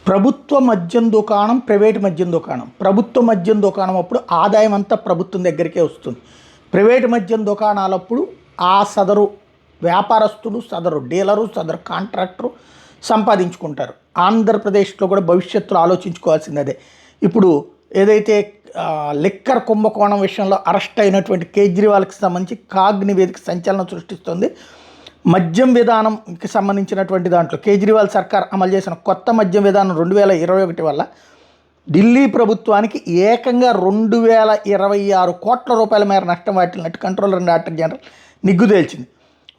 ప్రభుత్వ మద్యం దుకాణం, ప్రైవేటు మద్యం దుకాణం. ప్రభుత్వ మద్యం దుకాణం అప్పుడు ఆదాయం అంతా ప్రభుత్వం దగ్గరికే వస్తుంది. ప్రైవేటు మద్యం దుకాణాలప్పుడు ఆ సదరు వ్యాపారస్తులు, సదరు డీలరు, సదరు కాంట్రాక్టరు సంపాదించుకుంటారు. ఆంధ్రప్రదేశ్లో కూడా భవిష్యత్తులో ఆలోచించుకోవాల్సింది అదే. ఇప్పుడు ఏదైతే లిక్కర్ కుంభకోణం విషయంలో అరెస్ట్ అయినటువంటి కేజ్రీవాల్కి సంబంధించి కాగ్ నివేదిక సంచలనం సృష్టిస్తుంది. మద్యం విధానంకి సంబంధించినటువంటి దాంట్లో కేజ్రీవాల్ సర్కార్ అమలు చేసిన కొత్త మద్యం విధానం 2021 వల్ల ఢిల్లీ ప్రభుత్వానికి ఏకంగా 2026 కోట్ల రూపాయల మేర నష్టం వాటిల్లినట్టు కంట్రోలర్ అండ్ డైరెక్టర్ జనరల్ నిగ్గు తేల్చింది.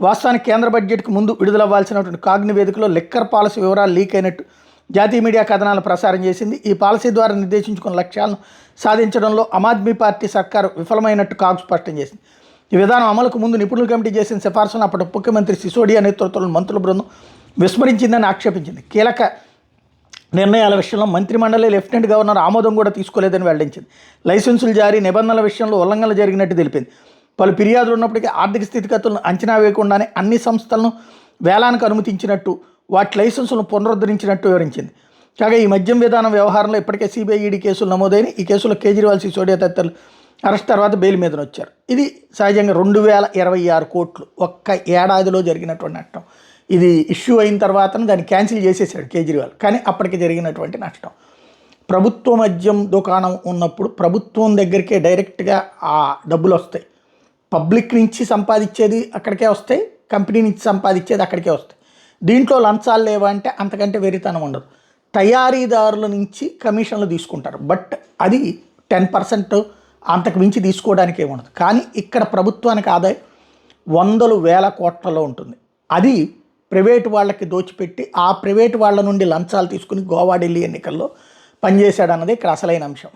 వాస్తవానికి కేంద్ర బడ్జెట్కి ముందు విడుదలవ్వాల్సినటువంటి కాగ్ నివేదికలో లిక్కర్ పాలసీ వివరాలు లీక్ అయినట్టు జాతీయ మీడియా కథనాలు ప్రసారం చేసింది. ఈ పాలసీ ద్వారా నిర్దేశించుకున్న లక్ష్యాలను సాధించడంలో ఆమ్ ఆద్మీ పార్టీ సర్కారు విఫలమైనట్టు కాగ్ స్పష్టం చేసింది. ఈ విధానం అమలుకు ముందు నిపుణుల కమిటీ చేసిన సిఫార్సులను అప్పటి ముఖ్యమంత్రి సిసోడియా నేతృత్వంలో మంత్రుల బృందం విస్మరించిందని ఆక్షేపించింది. కీలక నిర్ణయాల విషయంలో మంత్రిమండలి లెఫ్టినెంట్ గవర్నర్ ఆమోదం కూడా తీసుకోలేదని వెల్లడించింది. లైసెన్సులు జారీ నిబంధనల విషయంలో ఉల్లంఘనలు జరిగినట్టు తెలిపింది. పలు ఫిర్యాదులు ఉన్నప్పటికీ ఆర్థిక స్థితిగతులను అంచనా వేయకుండానే అన్ని సంస్థలను వేలానికి అనుమతించినట్టు, వాటి లైసెన్సులను పునరుద్ధరించినట్టు వివరించింది. కాగా ఈ మద్యం విధానం వ్యవహారంలో ఇప్పటికే సిబిఐ, ఈడీ కేసులు నమోదైన ఈ కేసులో కేజ్రీవాల్, సిసోడియా తదితరులు అరెస్ట్ తర్వాత బెయిల్ మీద వచ్చారు. ఇది సహజంగా 2026 కోట్లు ఒక్క ఏడాదిలో జరిగినటువంటి నష్టం. ఇది ఇష్యూ అయిన తర్వాత దాన్ని క్యాన్సిల్ చేసేసాడు కేజ్రీవాల్, కానీ అప్పటికి జరిగినటువంటి నష్టం. ప్రభుత్వ మద్యం దుకాణం ఉన్నప్పుడు ప్రభుత్వం దగ్గరికే డైరెక్ట్గా ఆ డబ్బులు వస్తాయి. పబ్లిక్ నుంచి సంపాదించేది అక్కడికే వస్తాయి, కంపెనీ నుంచి సంపాదించేది అక్కడికే వస్తాయి. దీంట్లో లంచాలు లేవా అంటే అంతకంటే వెరితనం ఉండదు. తయారీదారుల నుంచి కమిషన్లు తీసుకుంటారు, బట్ అది 10% అంతకు మించి తీసుకోవడానికి ఏముండదు. కానీ ఇక్కడ ప్రభుత్వానికి ఆదాయం వందలు వేల కోట్లలో ఉంటుంది. అది ప్రైవేటు వాళ్ళకి దోచిపెట్టి ఆ ప్రైవేటు వాళ్ళ నుండి లంచాలు తీసుకుని గోవా, ఢిల్లీ ఎన్నికల్లో పనిచేశాడన్నది ఇక్కడ అసలైన అంశం.